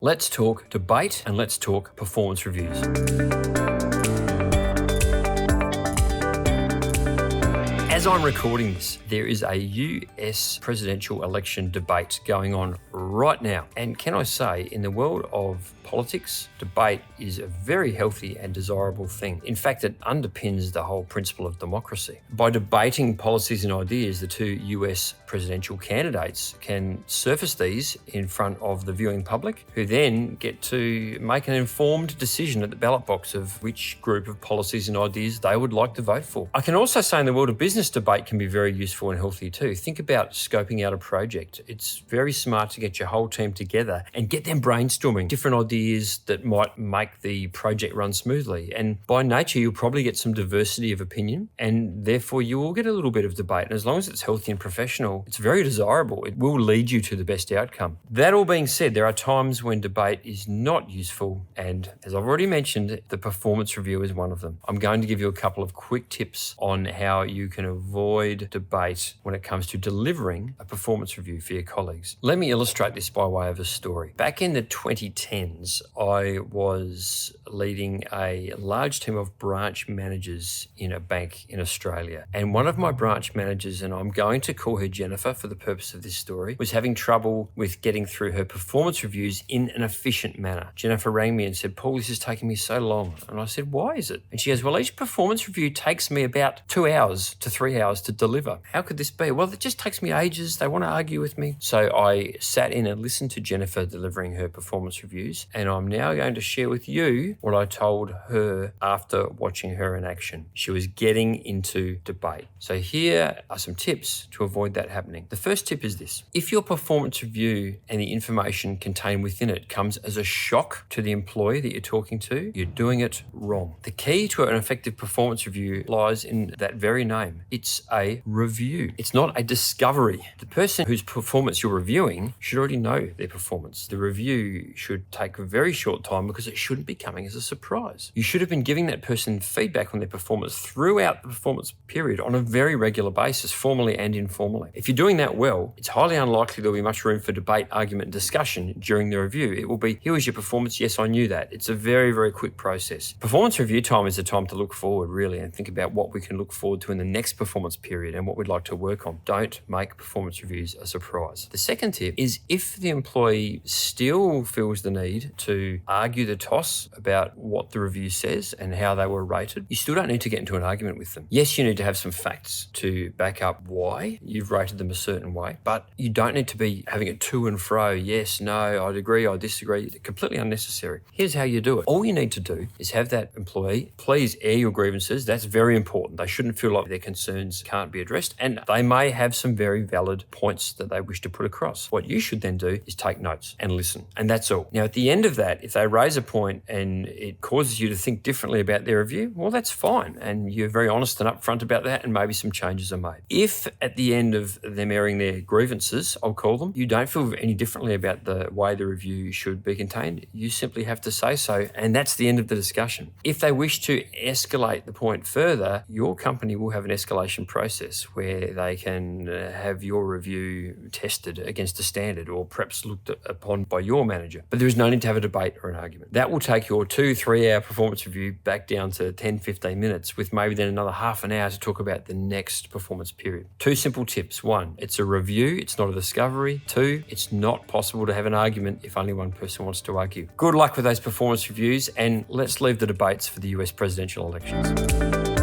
Let's talk debate and let's talk performance reviews. As I'm recording this, there is a US presidential election debate going on right now. And can I say, in the world of politics, debate is a very healthy and desirable thing. In fact, it underpins the whole principle of democracy. By debating policies and ideas, the two US presidential candidates can surface these in front of the viewing public, who then get to make an informed decision at the ballot box of which group of policies and ideas they would like to vote for. I can also say in the world of business, debate can be very useful and healthy too. Think about scoping out a project. It's very smart to get your whole team together and get them brainstorming different ideas that might make the project run smoothly. And by nature, you'll probably get some diversity of opinion, and therefore you will get a little bit of debate. And as long as it's healthy and professional, it's very desirable. It will lead you to the best outcome. That all being said, there are times when debate is not useful. And as I've already mentioned, the performance review is one of them. I'm going to give you a couple of quick tips on how you can avoid debate when it comes to delivering a performance review for your colleagues. Let me illustrate this by way of a story. Back in the 2010s, I was leading a large team of branch managers in a bank in Australia. And one of my branch managers, and I'm going to call her Jennifer for the purpose of this story, was having trouble with getting through her performance reviews in an efficient manner. Jennifer rang me and said, "Paul, this is taking me so long." And I said, "Why is it?" And she goes, "Well, each performance review takes me about 2 hours to 3 hours to deliver. How could this be?" "Well, it just takes me ages. They want to argue with me." So I sat in and listened to Jennifer delivering her performance reviews. And I'm now going to share with you what I told her after watching her in action. She was getting into debate. So here are some tips to avoid that happening. The first tip is this. If your performance review and the information contained within it comes as a shock to the employee that you're talking to, you're doing it wrong. The key to an effective performance review lies in that very name. It's a review. It's not a discovery. The person whose performance you're reviewing should already know their performance. The review should take a very short time because it shouldn't be coming as a surprise. You should have been giving that person feedback on their performance throughout the performance period on a very regular basis, formally and informally. If you're doing that well, it's highly unlikely there'll be much room for debate, argument, and discussion during the review. It will be, "Here was your performance. Yes, I knew that." It's a very, very quick process. Performance review time is a time to look forward, really, and think about what we can look forward to in the next performance period and what we'd like to work on. Don't make performance reviews a surprise. The second tip is, if the employee still feels the need to argue the toss about what the review says and how they were rated, you still don't need to get into an argument with them. Yes, you need to have some facts to back up why you've rated them a certain way, but you don't need to be having it to and fro. Yes, no, I'd agree, I disagree. Completely unnecessary. Here's how you do it. All you need to do is have that employee please air your grievances. That's very important. They shouldn't feel like their concerns can't be addressed, and they may have some very valid points that they wish to put across. What you should then do is take notes and listen, and that's all. Now, at the end of that, if they raise a point and it causes you to think differently about their review, well, that's fine, and you're very honest and upfront about that, and maybe some changes are made. If at the end of them airing their grievances, I'll call them, you don't feel any differently about the way the review should be contained, you simply have to say so, and that's the end of the discussion. If they wish to escalate the point further, your company will have an escalation process where they can have your review tested against a standard or perhaps looked upon by your manager. But there is no need to have a debate or an argument. That will take your 2-3 hour performance review back down to 10-15 minutes, with maybe then another half an hour to talk about the next performance period. 2 simple tips. 1, it's a review, it's not a discovery. 2, it's not possible to have an argument if only one person wants to argue. Good luck with those performance reviews, and let's leave the debates for the US presidential elections.